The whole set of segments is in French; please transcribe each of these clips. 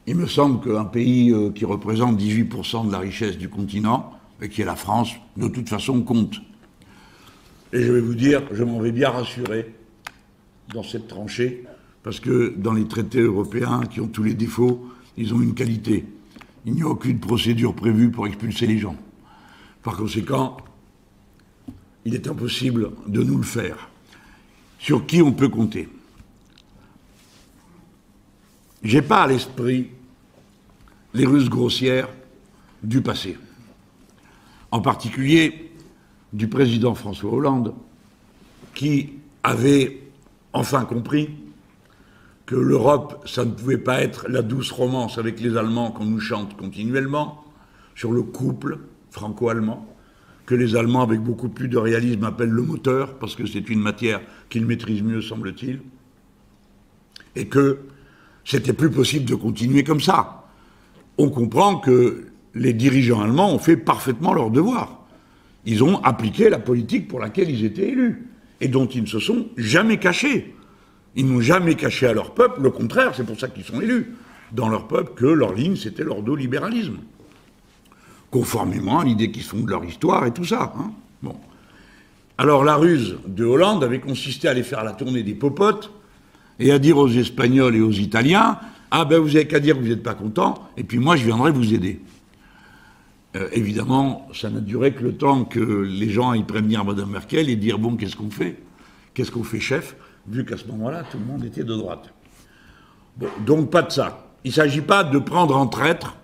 il me semble qu'un pays qui représente 18% de la richesse du continent, et qui est la France, de toute façon compte. Et je vais vous dire, je m'en vais bien rassurer dans cette tranchée, parce que dans les traités européens, qui ont tous les défauts, ils ont une qualité. Il n'y a aucune procédure prévue pour expulser les gens. Par conséquent, il est impossible de nous le faire. Sur qui on peut compter? J'ai pas à l'esprit les Russes grossières du passé. En particulier du président François Hollande, qui avait enfin compris que l'Europe, ça ne pouvait pas être la douce romance avec les Allemands qu'on nous chante continuellement, sur le couple franco-allemand, que les Allemands, avec beaucoup plus de réalisme, appellent le moteur, parce que c'est une matière qu'ils maîtrisent mieux, semble-t-il, et que c'était plus possible de continuer comme ça. On comprend que les dirigeants allemands ont fait parfaitement leur devoir. Ils ont appliqué la politique pour laquelle ils étaient élus, et dont ils ne se sont jamais cachés. Ils n'ont jamais caché à leur peuple, le contraire, c'est pour ça qu'ils sont élus, dans leur peuple, que leur ligne, c'était l'ordo-libéralisme. Conformément à l'idée qu'ils font de leur histoire et tout ça. Hein. Bon. Alors la ruse de Hollande avait consisté à aller faire la tournée des popotes et à dire aux Espagnols et aux Italiens « Ah ben vous n'avez qu'à dire que vous n'êtes pas contents, et puis moi je viendrai vous aider ». Évidemment, ça n'a duré que le temps que les gens aillent prévenir Mme Merkel et dire « Bon, qu'est-ce qu'on fait? Qu'est-ce qu'on fait, chef ?» Vu qu'à ce moment-là, tout le monde était de droite. Bon, donc pas de ça. Il ne s'agit pas de prendre en traître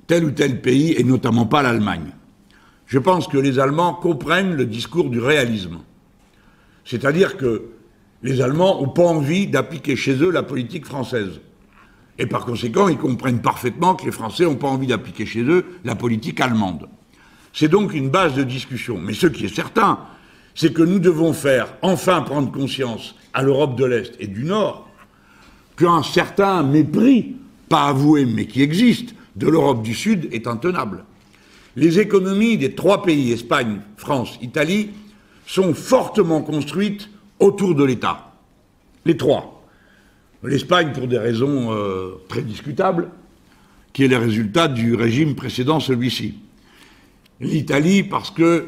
tel ou tel pays, et notamment pas l'Allemagne. Je pense que les Allemands comprennent le discours du réalisme. C'est-à-dire que les Allemands n'ont pas envie d'appliquer chez eux la politique française. Et par conséquent, ils comprennent parfaitement que les Français n'ont pas envie d'appliquer chez eux la politique allemande. C'est donc une base de discussion. Mais ce qui est certain, c'est que nous devons faire enfin prendre conscience à l'Europe de l'Est et du Nord qu'un certain mépris, pas avoué mais qui existe, de l'Europe du Sud est intenable. Les économies des trois pays, Espagne, France, Italie, sont fortement construites autour de l'État. Les trois. L'Espagne pour des raisons très discutables, qui est le résultat du régime précédent celui-ci. L'Italie parce que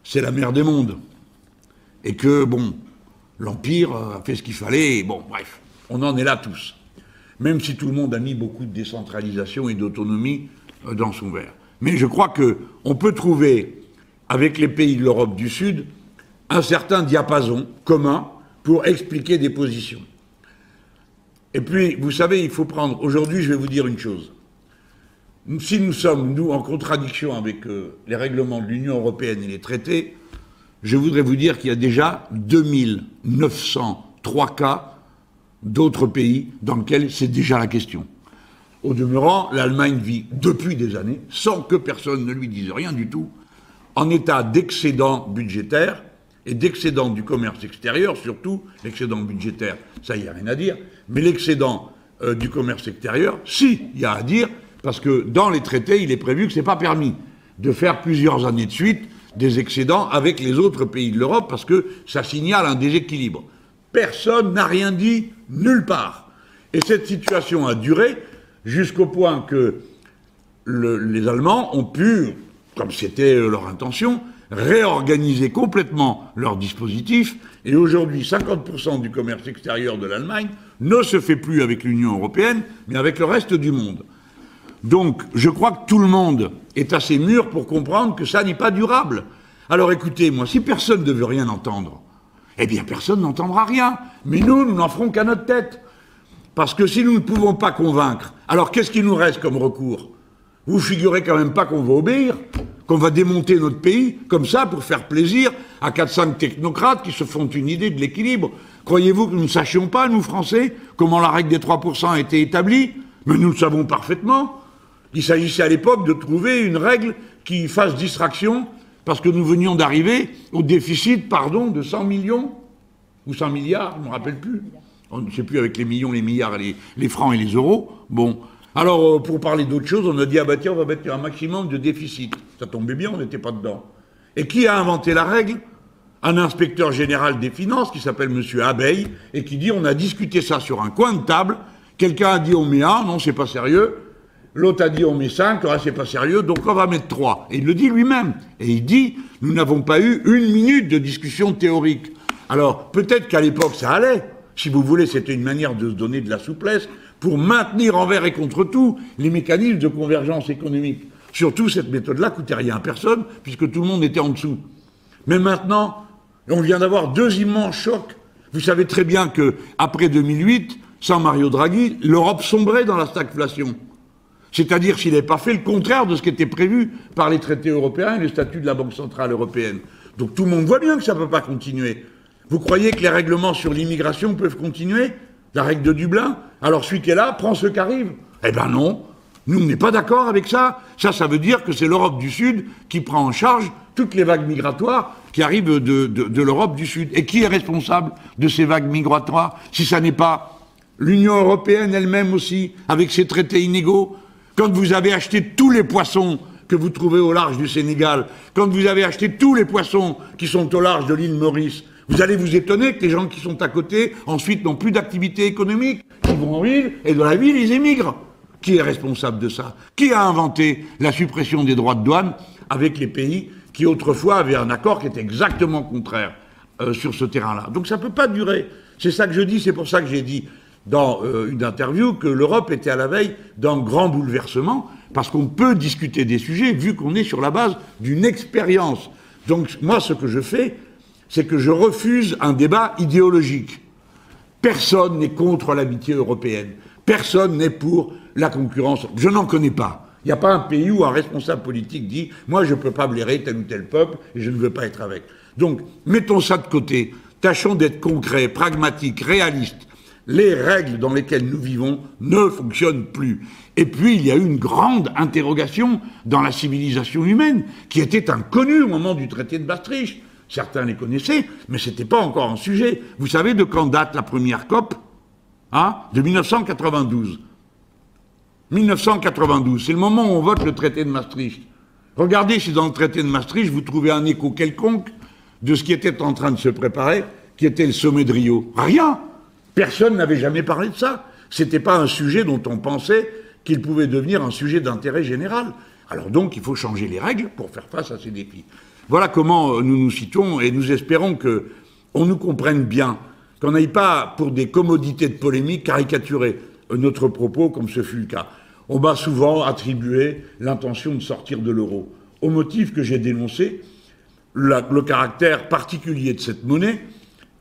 c'est la mère des mondes. Et que, bon, l'Empire a fait ce qu'il fallait, et bon, bref, on en est là tous. Même si tout le monde a mis beaucoup de décentralisation et d'autonomie dans son verre. Mais je crois qu'on peut trouver, avec les pays de l'Europe du Sud, un certain diapason commun pour expliquer des positions. Et puis, vous savez, il faut prendre... Aujourd'hui, je vais vous dire une chose. Si nous sommes, nous, en contradiction avec les règlements de l'Union européenne et les traités, je voudrais vous dire qu'il y a déjà 2903 cas d'autres pays dans lesquels c'est déjà la question. Au demeurant, l'Allemagne vit depuis des années, sans que personne ne lui dise rien du tout, en état d'excédent budgétaire et d'excédent du commerce extérieur, surtout l'excédent budgétaire, ça y a rien à dire, mais l'excédent du commerce extérieur, si, il y a à dire, parce que dans les traités, il est prévu que ce n'est pas permis de faire plusieurs années de suite des excédents avec les autres pays de l'Europe, parce que ça signale un déséquilibre. Personne n'a rien dit nulle part. Et cette situation a duré jusqu'au point que les Allemands ont pu, comme c'était leur intention, réorganiser complètement leur dispositif. Et aujourd'hui, 50% du commerce extérieur de l'Allemagne ne se fait plus avec l'Union européenne, mais avec le reste du monde. Donc, je crois que tout le monde est assez mûr pour comprendre que ça n'est pas durable. Alors écoutez, moi, si personne ne veut rien entendre, eh bien, personne n'entendra rien. Mais nous n'en ferons qu'à notre tête. Parce que si nous ne pouvons pas convaincre, alors qu'est-ce qui nous reste comme recours? Vous figurez quand même pas qu'on va obéir, qu'on va démonter notre pays, comme ça, pour faire plaisir à 4-5 technocrates qui se font une idée de l'équilibre. Croyez-vous que nous ne sachions pas, nous, Français, comment la règle des 3% a été établie? Mais nous le savons parfaitement. Il s'agissait à l'époque de trouver une règle qui fasse distraction, parce que nous venions d'arriver au déficit, de 100 millions, ou 100 milliards, je ne me rappelle plus. On ne sait plus avec les millions, les milliards, les francs et les euros. Bon. Alors, pour parler d'autre chose, on a dit, ah bah tiens, on va mettre un maximum de déficit. Ça tombait bien, on n'était pas dedans. Et qui a inventé la règle? Un inspecteur général des finances qui s'appelle M. Abeille, et qui dit, on a discuté ça sur un coin de table, Quelqu'un a dit on met 1, non, c'est pas sérieux. L'autre a dit on met 5, ah, c'est pas sérieux, donc on va mettre 3. Et il le dit lui-même. Et il dit, nous n'avons pas eu 1 minute de discussion théorique. Alors, peut-être qu'à l'époque, ça allait. Si vous voulez, c'était une manière de se donner de la souplesse pour maintenir envers et contre tout les mécanismes de convergence économique. Surtout, cette méthode-là coûtait rien à personne, puisque tout le monde était en dessous. Mais maintenant, on vient d'avoir 2 immenses chocs. Vous savez très bien qu'après 2008, sans Mario Draghi, l'Europe sombrait dans la stagflation. C'est-à-dire s'il n'avait pas fait le contraire de ce qui était prévu par les traités européens et le statut de la Banque Centrale Européenne. Donc tout le monde voit bien que ça ne peut pas continuer. Vous croyez que les règlements sur l'immigration peuvent continuer? La règle de Dublin? Alors celui qui est là prend ceux qui arrivent. Eh ben non. Nous, on n'est pas d'accord avec ça. Ça veut dire que c'est l'Europe du Sud qui prend en charge toutes les vagues migratoires qui arrivent de l'Europe du Sud. Et qui est responsable de ces vagues migratoires, si ça n'est pas l'Union européenne elle-même aussi, avec ses traités inégaux? Quand vous avez acheté tous les poissons que vous trouvez au large du Sénégal, quand vous avez acheté tous les poissons qui sont au large de l'île Maurice, vous allez vous étonner que les gens qui sont à côté, ensuite, n'ont plus d'activité économique. Ils vont en ville, et de la ville, ils émigrent. Qui est responsable de ça? Qui a inventé la suppression des droits de douane avec les pays qui, autrefois, avaient un accord qui était exactement contraire sur ce terrain-là? Donc ça ne peut pas durer. C'est ça que je dis, c'est pour ça que j'ai dit dans une interview que l'Europe était à la veille d'un grand bouleversement, parce qu'on peut discuter des sujets vu qu'on est sur la base d'une expérience. Donc moi, ce que je fais, c'est que je refuse un débat idéologique. Personne n'est contre l'amitié européenne. Personne n'est pour la concurrence. Je n'en connais pas. Il n'y a pas un pays où un responsable politique dit « Moi, je ne peux pas blairer tel ou tel peuple et je ne veux pas être avec ». Donc, mettons ça de côté. Tâchons d'être concrets, pragmatiques, réalistes. Les règles dans lesquelles nous vivons ne fonctionnent plus. Et puis, il y a eu une grande interrogation dans la civilisation humaine qui était inconnue au moment du traité de Maastricht. Certains les connaissaient, mais ce n'était pas encore un sujet. Vous savez de quand date la première COP? De 1992. 1992, c'est le moment où on vote le traité de Maastricht. Regardez si dans le traité de Maastricht, vous trouvez un écho quelconque de ce qui était en train de se préparer, qui était le sommet de Rio. Rien. Personne n'avait jamais parlé de ça. C'était pas un sujet dont on pensait qu'il pouvait devenir un sujet d'intérêt général. Alors donc, il faut changer les règles pour faire face à ces défis. Voilà comment nous nous situons, et nous espérons qu'on nous comprenne bien, qu'on n'aille pas, pour des commodités de polémique, caricaturer notre propos, comme ce fut le cas. On m'a souvent attribué l'intention de sortir de l'euro, au motif que j'ai dénoncé le caractère particulier de cette monnaie,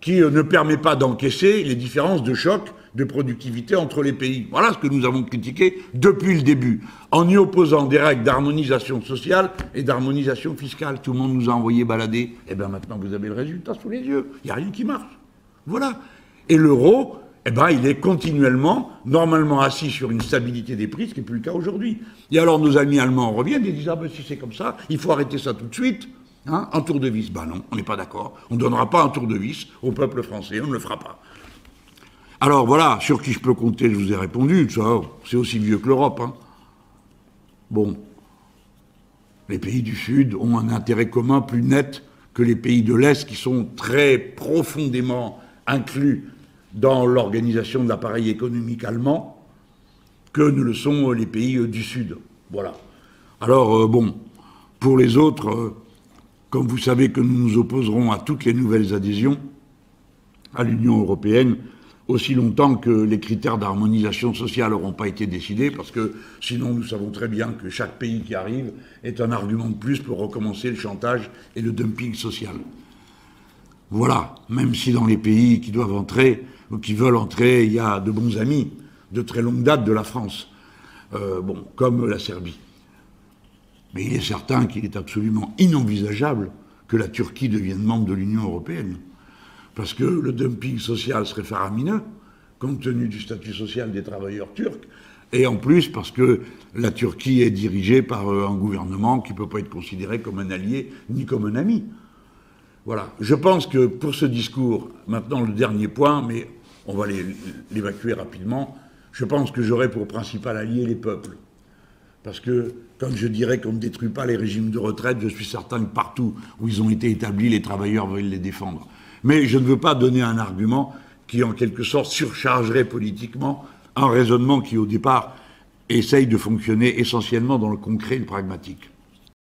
qui ne permet pas d'encaisser les différences de choc de productivité entre les pays. Voilà ce que nous avons critiqué depuis le début, en y opposant des règles d'harmonisation sociale et d'harmonisation fiscale. Tout le monde nous a envoyé balader. Eh bien maintenant, vous avez le résultat sous les yeux. Il n'y a rien qui marche. Voilà. Et l'euro, eh ben, il est continuellement, normalement assis sur une stabilité des prix, ce qui n'est plus le cas aujourd'hui. Et alors nos amis allemands reviennent et disent « Ah ben si c'est comme ça, il faut arrêter ça tout de suite. » Un tour de vis. Ben non, on n'est pas d'accord. On ne donnera pas un tour de vis au peuple français, on ne le fera pas. Alors voilà, sur qui je peux compter, je vous ai répondu, ça, c'est aussi vieux que l'Europe. Bon, les pays du Sud ont un intérêt commun plus net que les pays de l'Est qui sont très profondément inclus dans l'organisation de l'appareil économique allemand que ne le sont les pays du Sud. Voilà. Alors, bon, pour les autres, comme vous savez que nous nous opposerons à toutes les nouvelles adhésions à l'Union européenne, aussi longtemps que les critères d'harmonisation sociale n'auront pas été décidés, parce que sinon nous savons très bien que chaque pays qui arrive est un argument de plus pour recommencer le chantage et le dumping social. Voilà, même si dans les pays qui doivent entrer, ou qui veulent entrer, il y a de bons amis de très longue date de la France, comme la Serbie. Mais il est certain qu'il est absolument inenvisageable que la Turquie devienne membre de l'Union européenne. Parce que le dumping social serait faramineux, compte tenu du statut social des travailleurs turcs, et en plus parce que la Turquie est dirigée par un gouvernement qui ne peut pas être considéré comme un allié ni comme un ami. Voilà. Je pense que pour ce discours, maintenant le dernier point, mais on va l'évacuer rapidement, je pense que j'aurai pour principal allié les peuples. Parce que, quand je dirais qu'on ne détruit pas les régimes de retraite, je suis certain que partout où ils ont été établis, les travailleurs veulent les défendre. Mais je ne veux pas donner un argument qui, en quelque sorte, surchargerait politiquement un raisonnement qui, au départ, essaye de fonctionner essentiellement dans le concret et le pragmatique.